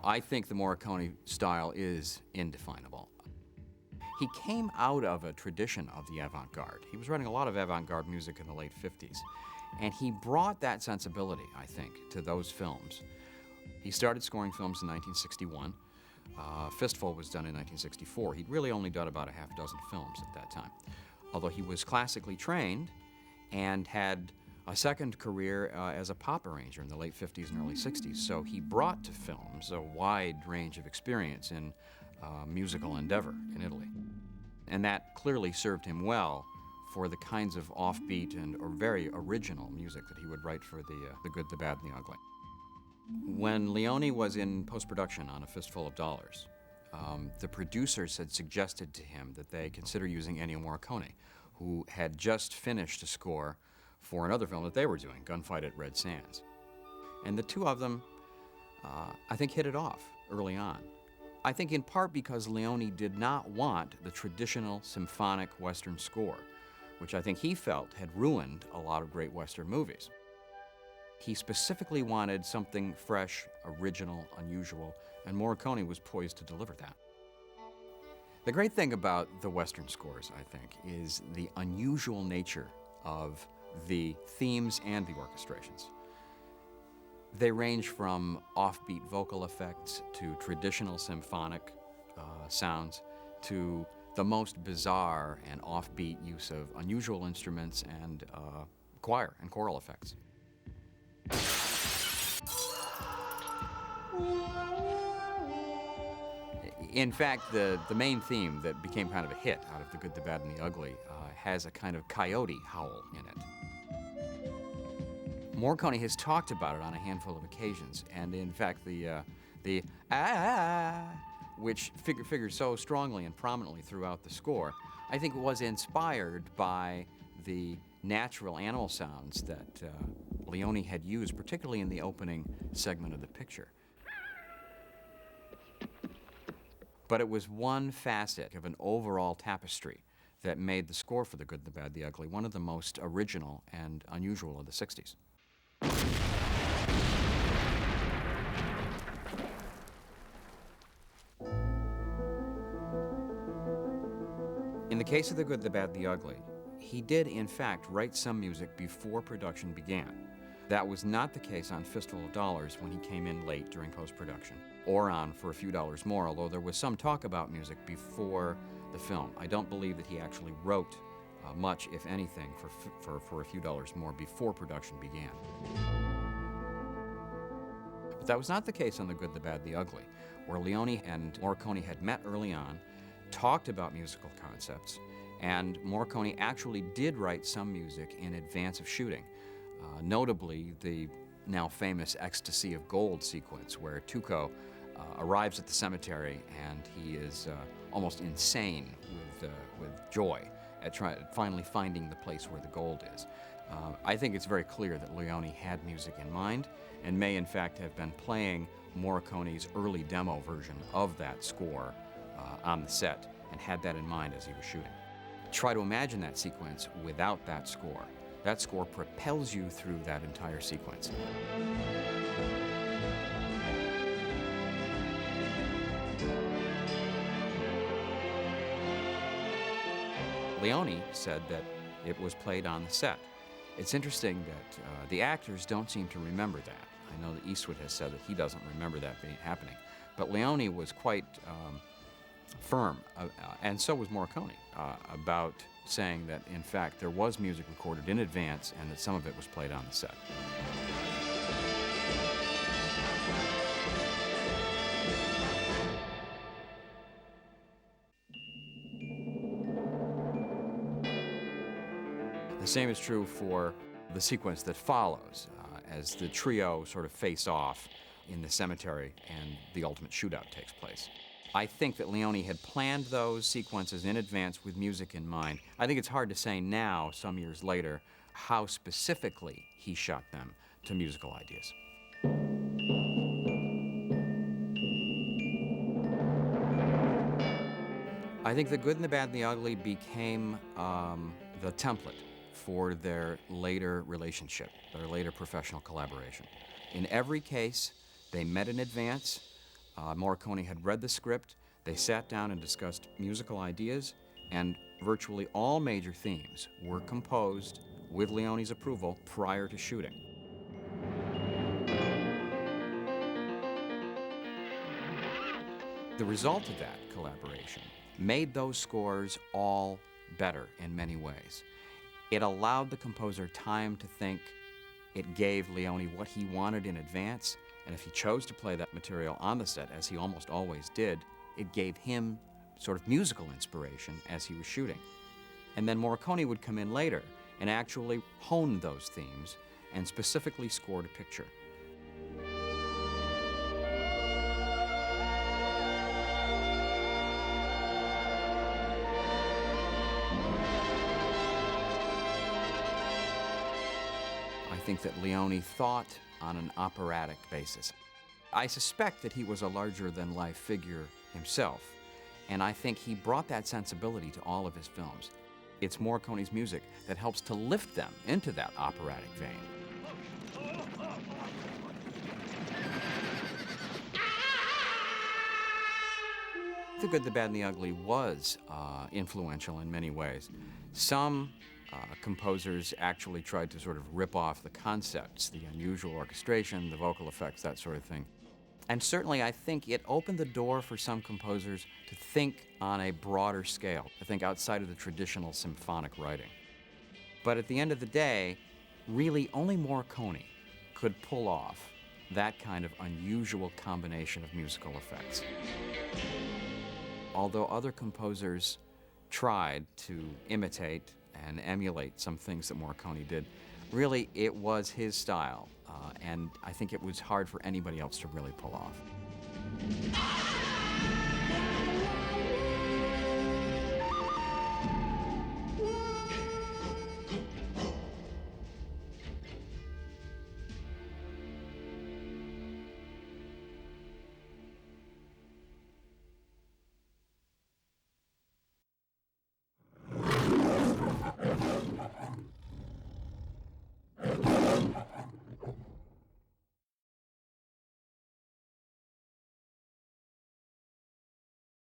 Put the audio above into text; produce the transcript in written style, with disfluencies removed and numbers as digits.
I think the Morricone style is indefinable. He came out of a tradition of the avant-garde. He was writing a lot of avant-garde music in the late 50s, and he brought that sensibility, I think, to those films. He started scoring films in 1961. Fistful was done in 1964. He'd really only done about a half dozen films at that time, although he was classically trained and had a second career as a pop arranger in the late 50s and early 60s. So he brought to films a wide range of experience in musical endeavor in Italy. And that clearly served him well for the kinds of offbeat or very original music that he would write for the Good, the Bad, and the Ugly. When Leone was in post-production on A Fistful of Dollars, the producers had suggested to him that they consider using Ennio Morricone, who had just finished a score for another film that they were doing, Gunfight at Red Sands. And the two of them, I think, hit it off early on. I think in part because Leone did not want the traditional symphonic Western score, which I think he felt had ruined a lot of great Western movies. He specifically wanted something fresh, original, unusual, and Morricone was poised to deliver that. The great thing about the Western scores, I think, is the unusual nature of the themes and the orchestrations. They range from offbeat vocal effects to traditional symphonic sounds to the most bizarre and offbeat use of unusual instruments and choir and choral effects. In fact, the main theme that became kind of a hit out of The Good, the Bad, and the Ugly has a kind of coyote howl in it. Morricone has talked about it on a handful of occasions, and in fact, the which figures so strongly and prominently throughout the score, I think was inspired by the natural animal sounds that Leone had used, particularly in the opening segment of the picture. But it was one facet of an overall tapestry that made the score for The Good, the Bad, the Ugly one of the most original and unusual of the 60s. In the case of The Good, the Bad, the Ugly, he did, in fact, write some music before production began. That was not the case on Fistful of Dollars when he came in late during post-production, or on For a Few Dollars More, although there was some talk about music before the film. I don't believe that he actually wrote much, if anything, for A Few Dollars More before production began. But that was not the case on The Good, the Bad, the Ugly, where Leone and Morricone had met early on, talked about musical concepts, and Morricone actually did write some music in advance of shooting, notably the now famous Ecstasy of Gold sequence, where Tuco arrives at the cemetery and he is almost insane with joy at finally finding the place where the gold is. I think it's very clear that Leone had music in mind and may in fact have been playing Morricone's early demo version of that score on the set and had that in mind as he was shooting. Try to imagine that sequence without that score. That score propels you through that entire sequence. Leone said that it was played on the set. It's interesting that the actors don't seem to remember that. I know that Eastwood has said that he doesn't remember that happening. But Leone was quite firm, and so was Morricone, about saying that, in fact, there was music recorded in advance and that some of it was played on the set. The same is true for the sequence that follows, as the trio sort of face off in the cemetery and the ultimate shootout takes place. I think that Leone had planned those sequences in advance with music in mind. I think it's hard to say now, some years later, how specifically he shot them to musical ideas. I think The Good and the Bad and the Ugly became the template for their later relationship, their later professional collaboration. In every case, they met in advance. Morricone had read the script, they sat down and discussed musical ideas, and virtually all major themes were composed with Leone's approval prior to shooting. The result of that collaboration made those scores all better in many ways. It allowed the composer time to think. It gave Leone what he wanted in advance, and if he chose to play that material on the set, as he almost always did, it gave him sort of musical inspiration as he was shooting. And then Morricone would come in later and actually hone those themes and specifically scored a picture. I think that Leone thought on an operatic basis. I suspect that he was a larger-than-life figure himself, and I think he brought that sensibility to all of his films. It's Morricone's music that helps to lift them into that operatic vein. The Good, the Bad, and the Ugly was influential in many ways. Some composers actually tried to sort of rip off the concepts, the unusual orchestration, the vocal effects, that sort of thing. And certainly I think it opened the door for some composers to think on a broader scale, to think outside of the traditional symphonic writing. But at the end of the day, really only Morricone could pull off that kind of unusual combination of musical effects. Although other composers tried to imitate and emulate some things that Morricone did, really it was his style, and I think it was hard for anybody else to really pull off.